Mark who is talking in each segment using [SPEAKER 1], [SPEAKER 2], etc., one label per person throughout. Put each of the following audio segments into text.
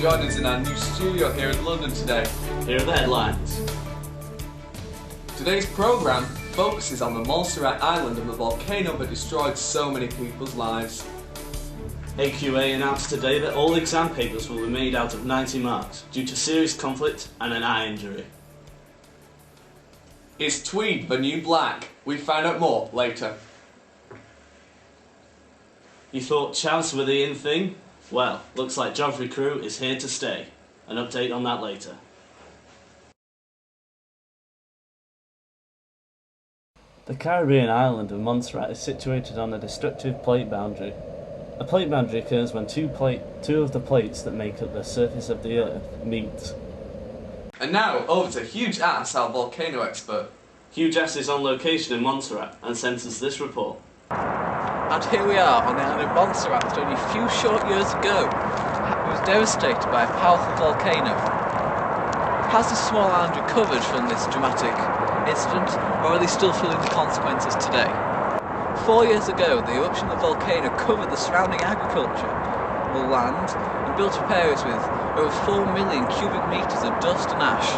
[SPEAKER 1] join us in our new studio here in London today.
[SPEAKER 2] Here are the headlines.
[SPEAKER 1] Today's programme focuses on the Montserrat Island and the volcano that destroyed so many people's lives.
[SPEAKER 2] AQA announced today that all exam papers will be made out of 90 marks due to serious conflict and an eye injury.
[SPEAKER 1] Is tweed the new black? We find out more later.
[SPEAKER 2] You thought chavs were the in thing? Well, looks like Geography Crew is here to stay. An update on that later. The Caribbean island of Montserrat is situated on a destructive plate boundary. A plate boundary occurs when two of the plates that make up the surface of the Earth meet.
[SPEAKER 1] And now, over to Huge Ass, our volcano expert.
[SPEAKER 2] Huge Ass is on location in Montserrat and sends us this report.
[SPEAKER 3] And here we are on the island of Montserrat that only a few short years ago it was devastated by a powerful volcano. Has the small island recovered from this dramatic incident, or are they still feeling the consequences today? 4 years ago, the eruption of the volcano covered the surrounding agricultural land and built up areas with over 4 million cubic metres of dust and ash,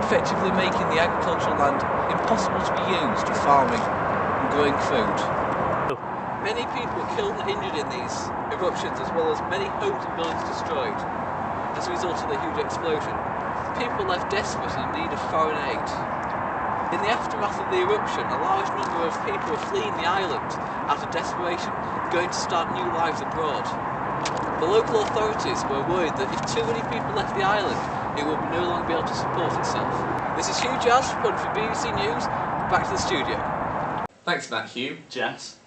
[SPEAKER 3] effectively making the agricultural land impossible to be used for farming and growing food. Many people were killed and injured in these eruptions, as well as many homes and buildings destroyed as a result of the huge explosion. People left desperate and in need of foreign aid. In the aftermath of the eruption, a large number of people were fleeing the island out of desperation, going to start new lives abroad. The local authorities were worried that if too many people left the island, it would no longer be able to support itself. This is Hugh Jazz reporting for BBC News. Back to the studio.
[SPEAKER 1] Thanks, Matt Hugh.
[SPEAKER 2] Jess.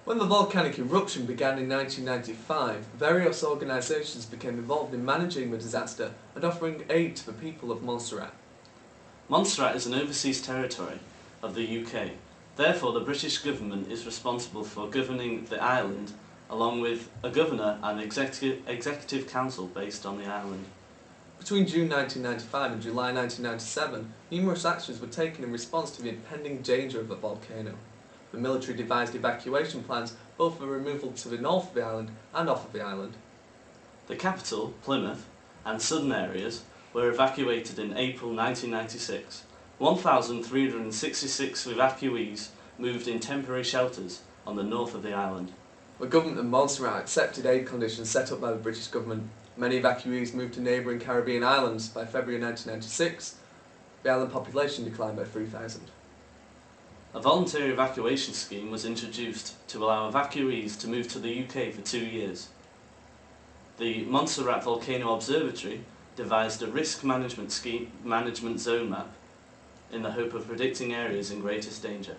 [SPEAKER 1] When the volcanic eruption began in 1995, various organisations became involved in managing the disaster and offering aid to the people of Montserrat.
[SPEAKER 2] Montserrat is an overseas territory of the UK. Therefore, the British government is responsible for governing the island, along with a governor and executive council based on the island.
[SPEAKER 1] Between June 1995 and July 1997, numerous actions were taken in response to the impending danger of the volcano. The military devised evacuation plans both for removal to the north of the island and off of the island.
[SPEAKER 2] The capital, Plymouth, and southern areas were evacuated in April 1996. 1,366 evacuees moved in temporary shelters on the north of the island.
[SPEAKER 1] The government of Montserrat accepted aid conditions set up by the British government. Many evacuees moved to neighbouring Caribbean islands. By February 1996, the island population declined by 3,000.
[SPEAKER 2] A voluntary evacuation scheme was introduced to allow evacuees to move to the UK for 2 years. The Montserrat Volcano Observatory devised a risk management zone map in the hope of predicting areas in greatest danger.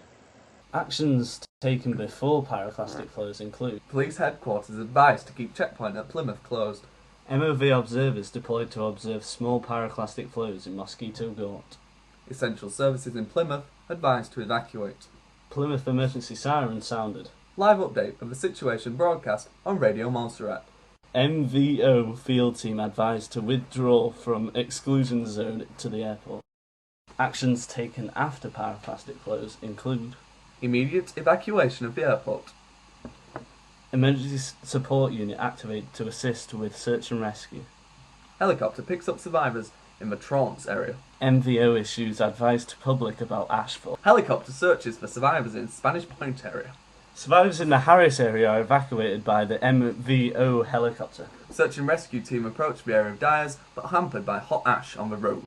[SPEAKER 2] Actions taken before pyroclastic flows include:
[SPEAKER 1] Police headquarters advised to keep checkpoint at Plymouth closed.
[SPEAKER 2] MOV observers deployed to observe small pyroclastic flows in Mosquito Gulch.
[SPEAKER 1] Essential services in Plymouth advised to evacuate.
[SPEAKER 2] Plymouth emergency siren sounded.
[SPEAKER 1] Live update of the situation broadcast on Radio Montserrat.
[SPEAKER 2] MVO field team advised to withdraw from exclusion zone to the airport. Actions taken after pyroclastic flows include:
[SPEAKER 1] Immediate evacuation of the airport.
[SPEAKER 2] Emergency support unit activated to assist with search and rescue.
[SPEAKER 1] Helicopter picks up survivors in the Trance area.
[SPEAKER 2] MVO issues advice to public about ashfall.
[SPEAKER 1] Helicopter searches for survivors in Spanish Point area.
[SPEAKER 2] Survivors in the Harris area are evacuated by the MVO helicopter.
[SPEAKER 1] Search and rescue team approach the area of Dyers, but hampered by hot ash on the road.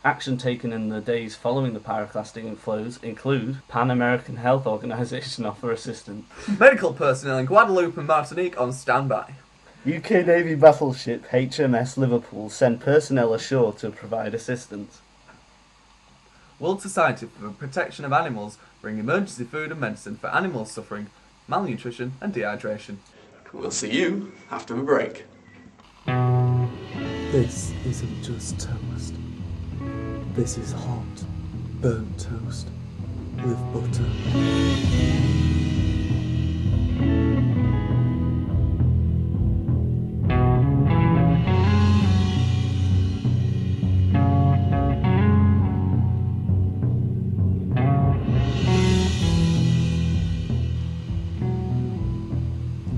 [SPEAKER 2] Action taken in the days following the pyroclastic flows include: Pan American Health Organization offer assistance.
[SPEAKER 1] Medical personnel in Guadeloupe and Martinique on standby.
[SPEAKER 2] UK Navy battleship HMS Liverpool send personnel ashore to provide assistance.
[SPEAKER 1] World Society for the Protection of Animals bring emergency food and medicine for animals suffering malnutrition and dehydration. We'll see you after the break.
[SPEAKER 4] This isn't just toast. This is hot, burnt toast with butter.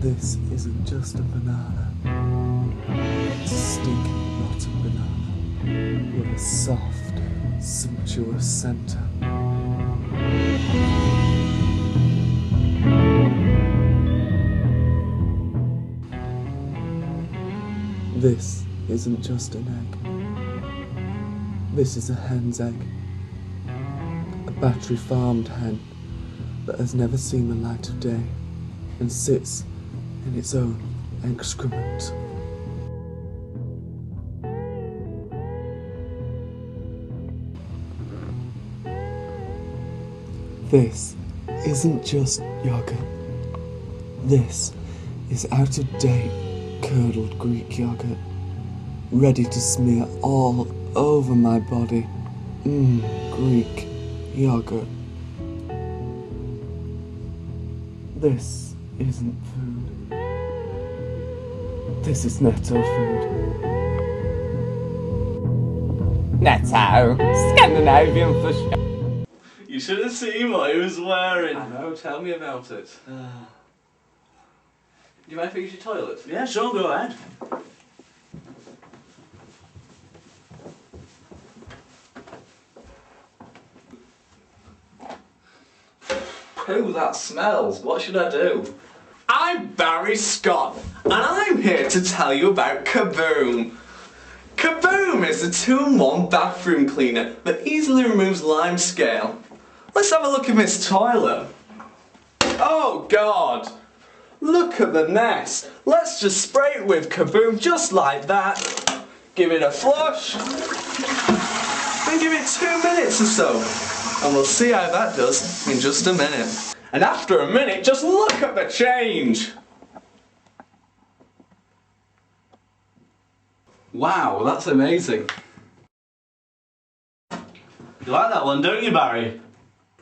[SPEAKER 4] This isn't just a banana. soft, sumptuous centre. This isn't just an egg. This is a hen's egg. A battery-farmed hen that has never seen the light of day and sits in its own excrement. This isn't just yogurt. This is out-of-date curdled Greek yogurt, ready to smear all over my body. Greek yogurt. This isn't food. This is Netto food. Netto, Scandinavian for sure.
[SPEAKER 2] You should have seen what he was wearing.
[SPEAKER 1] I know, tell me about it. Do you mind if I use your toilet?
[SPEAKER 2] Yeah, sure, go ahead.
[SPEAKER 1] Pooh, that smells. What should I do? I'm Barry Scott, and I'm here to tell you about Kaboom. Kaboom is a 2-in-1 bathroom cleaner that easily removes lime scale. Let's have a look at this toilet. Oh God! Look at the mess. Let's just spray it with Kaboom just like that. Give it a flush. And give it 2 minutes or so. And we'll see how that does in just a minute. And after a minute, just look at the change. Wow, that's amazing.
[SPEAKER 2] You like that one, don't you, Barry?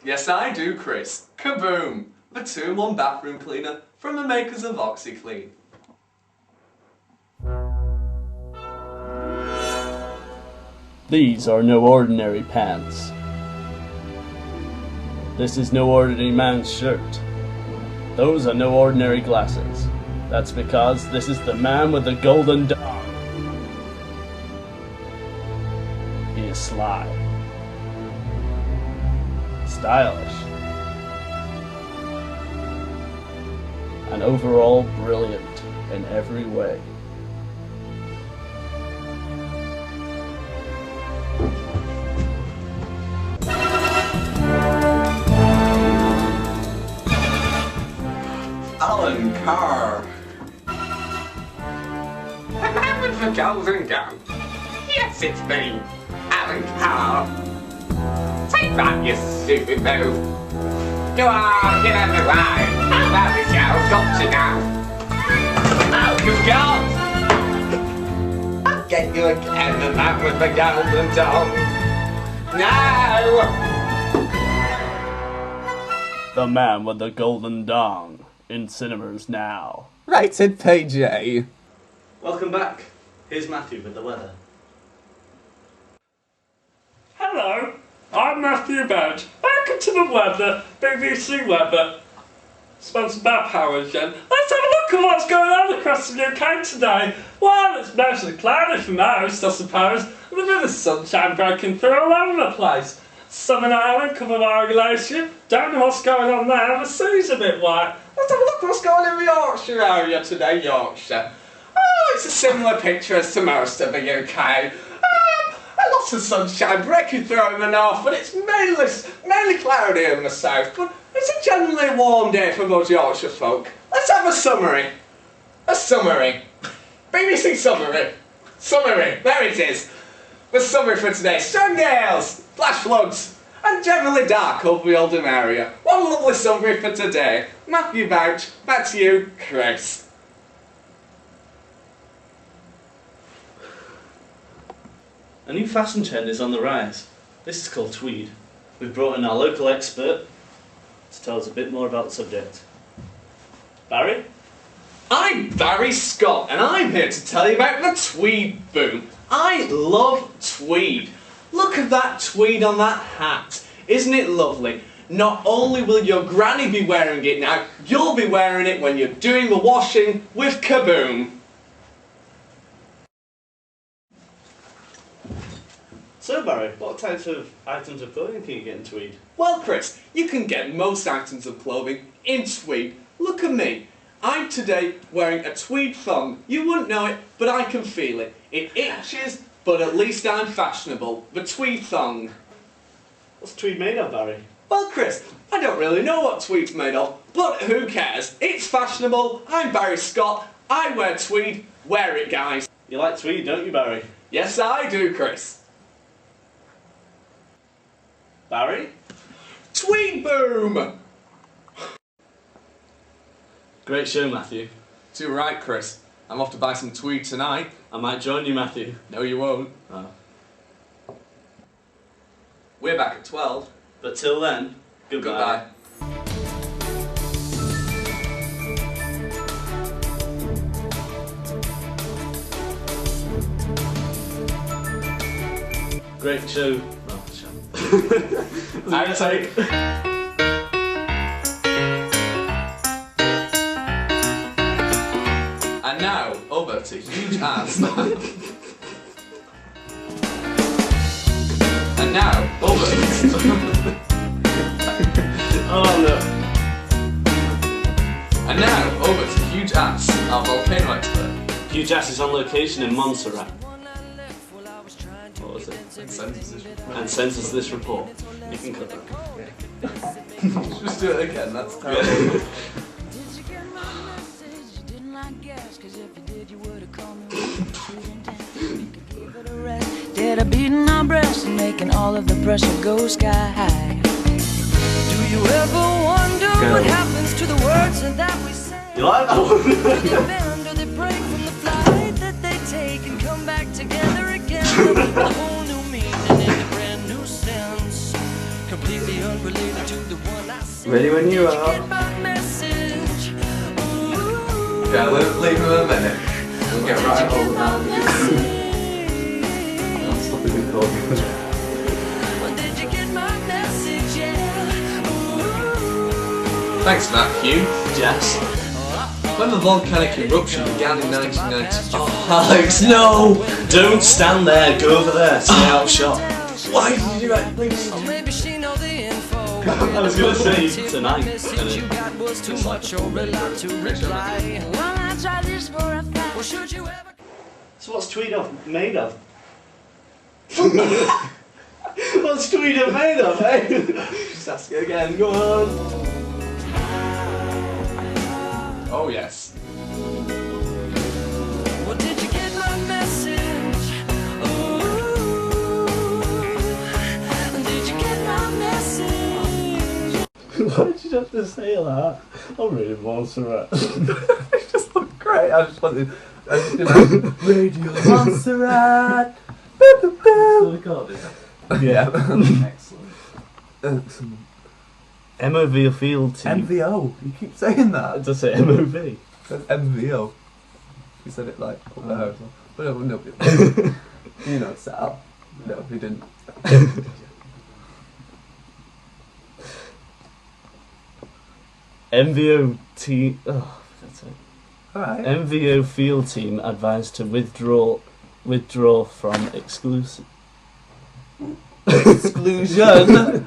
[SPEAKER 1] Yes, I do, Chris. Kaboom, the 2-in-1 bathroom cleaner from the makers of OxiClean.
[SPEAKER 5] These are no ordinary pants. This is no ordinary man's shirt. Those are no ordinary glasses. That's because this is the man with the golden dog. He is sly, stylish, and overall brilliant in every way.
[SPEAKER 1] Alan Carr.
[SPEAKER 6] The man with the golden gun. Yes, it's me, Alan Carr. Take that, you stupid boo. Go on, get out of the way. How about the girl's got you now? Oh, good God! I'll get you again, the man with the golden tongue. No!
[SPEAKER 5] The man with the golden dong, in cinemas now.
[SPEAKER 1] Rated PG.
[SPEAKER 2] Welcome back. Here's Matthew with the weather.
[SPEAKER 7] Hello, I'm Matthew Badge. Welcome to the weather, BBC Weather. Sponsored by Power Gen. Let's have a look at what's going on across the UK today. Well, it's mostly cloudy for most, I suppose, with a bit of sunshine breaking through all over the place. Southern Ireland covered by a glacier. Don't know what's going on there, the sea's a bit white. Let's have a look at what's going on in the Yorkshire area today, Yorkshire. Oh, it's a similar picture as to most of the UK. A lot of sunshine breaking through in the north, but it's mainly cloudy in the south. But it's a generally warm day for most Yorkshire folk. Let's have a summary. A summary. BBC summary. Summary. There it is. The summary for today. Strong gales, flash floods, and generally dark over the Oldham area. What a lovely summary for today. Matthew Bouch, back to you, Chris.
[SPEAKER 2] A new fashion trend is on the rise. This is called tweed. We've brought in our local expert to tell us a bit more about the subject. Barry?
[SPEAKER 1] I'm Barry Scott, and I'm here to tell you about the tweed boom. I love tweed. Look at that tweed on that hat. Isn't it lovely? Not only will your granny be wearing it now, you'll be wearing it when you're doing the washing with Kaboom.
[SPEAKER 2] So Barry, what types of items of clothing can you get in Tweed?
[SPEAKER 1] Well, Chris, you can get most items of clothing in tweed. Look at me. I'm today wearing a tweed thong. You wouldn't know it, but I can feel it. It itches, but at least I'm fashionable. The tweed thong.
[SPEAKER 2] What's Tweed made of, Barry?
[SPEAKER 1] Well, Chris, I don't really know what tweed's made of, but who cares? It's fashionable. I'm Barry Scott. I wear tweed. Wear it, guys.
[SPEAKER 2] You like Tweed, don't you, Barry?
[SPEAKER 1] Yes, I do, Chris.
[SPEAKER 2] Barry?
[SPEAKER 1] Tweed boom!
[SPEAKER 2] Great show, Matthew.
[SPEAKER 1] Too right, Chris. I'm off to buy some tweed tonight.
[SPEAKER 2] I might join you, Matthew.
[SPEAKER 1] No, you won't.
[SPEAKER 2] Oh.
[SPEAKER 1] We're back at 12.
[SPEAKER 2] But till then, goodbye.
[SPEAKER 1] Goodbye.
[SPEAKER 2] Great show. Oh,
[SPEAKER 1] I take. And now, over to Huge Ass. And now, over
[SPEAKER 2] Oh no.
[SPEAKER 1] And now, over to Huge Ass, our volcano expert.
[SPEAKER 2] Huge Ass is on location in Montserrat. What was it? And censors this report. You can cut that.
[SPEAKER 1] Just do it again, that's terrible.
[SPEAKER 8] Did a beating our breasts and making all of the pressure go sky high. Do you ever wonder what happens to the words that we say?
[SPEAKER 2] You like that one?
[SPEAKER 8] They bend or they break from the flight that they take and come back together again. A whole new meaning and a brand new sense, completely unrelated to the one I said.
[SPEAKER 3] Ready when you
[SPEAKER 8] Did
[SPEAKER 3] are.
[SPEAKER 8] get my message? Ooh.
[SPEAKER 1] Yeah, leave him a minute. We'll get right hold of that.
[SPEAKER 3] Stop the recording.
[SPEAKER 8] Did you get my message? Yeah. Ooh.
[SPEAKER 1] Thanks for that, Hugh.
[SPEAKER 2] Yes.
[SPEAKER 1] When the volcanic eruption began in 1990.
[SPEAKER 2] Oh, Alex, no! Don't stand there, go over there, stay out shot.
[SPEAKER 1] Why did you do that, please?
[SPEAKER 8] Or maybe she know the info.
[SPEAKER 2] I was gonna say tonight.
[SPEAKER 8] Message you got was too much or a lot to reply. Well, I tried this for a fact. Well, should you ever?
[SPEAKER 2] So what's Tweed made of? What's Tweed made of, eh?
[SPEAKER 1] Just ask it again, go on. Oh yes.
[SPEAKER 8] Well, did you get my message? Ooh. Did you get my message?
[SPEAKER 5] Why did you have to say that? I'm really Montserrat.
[SPEAKER 3] It just looked great. I just did like, Radio Montserrat.
[SPEAKER 5] Still recording? Yeah.
[SPEAKER 3] Excellent. Excellent.
[SPEAKER 5] MOV field team.
[SPEAKER 3] MVO. You keep saying that.
[SPEAKER 5] Just say MOV.
[SPEAKER 3] It says MVO. You said it like up the hose. But no, you know, set up. No, he didn't.
[SPEAKER 5] MVO team. Oh, that's it.
[SPEAKER 3] Alright.
[SPEAKER 5] MVO field team advised to withdraw from exclusion.
[SPEAKER 3] Exclusion.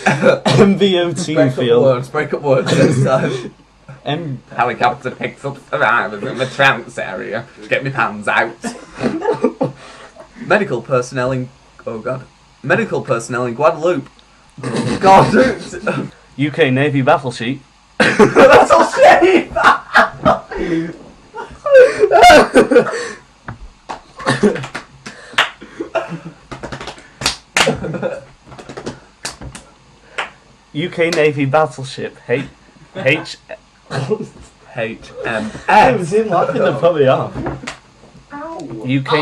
[SPEAKER 5] MVO team field.
[SPEAKER 3] Break up words next time.
[SPEAKER 6] Helicopter picks up survivors in the trance area. Get me pans out.
[SPEAKER 3] Medical personnel in. Oh god. Medical personnel in Guadeloupe. God.
[SPEAKER 5] UK Navy battleship.
[SPEAKER 3] That's all shit.
[SPEAKER 5] UK Navy battleship HMS.
[SPEAKER 3] HMS.
[SPEAKER 5] I was in laughing the puppy off. UK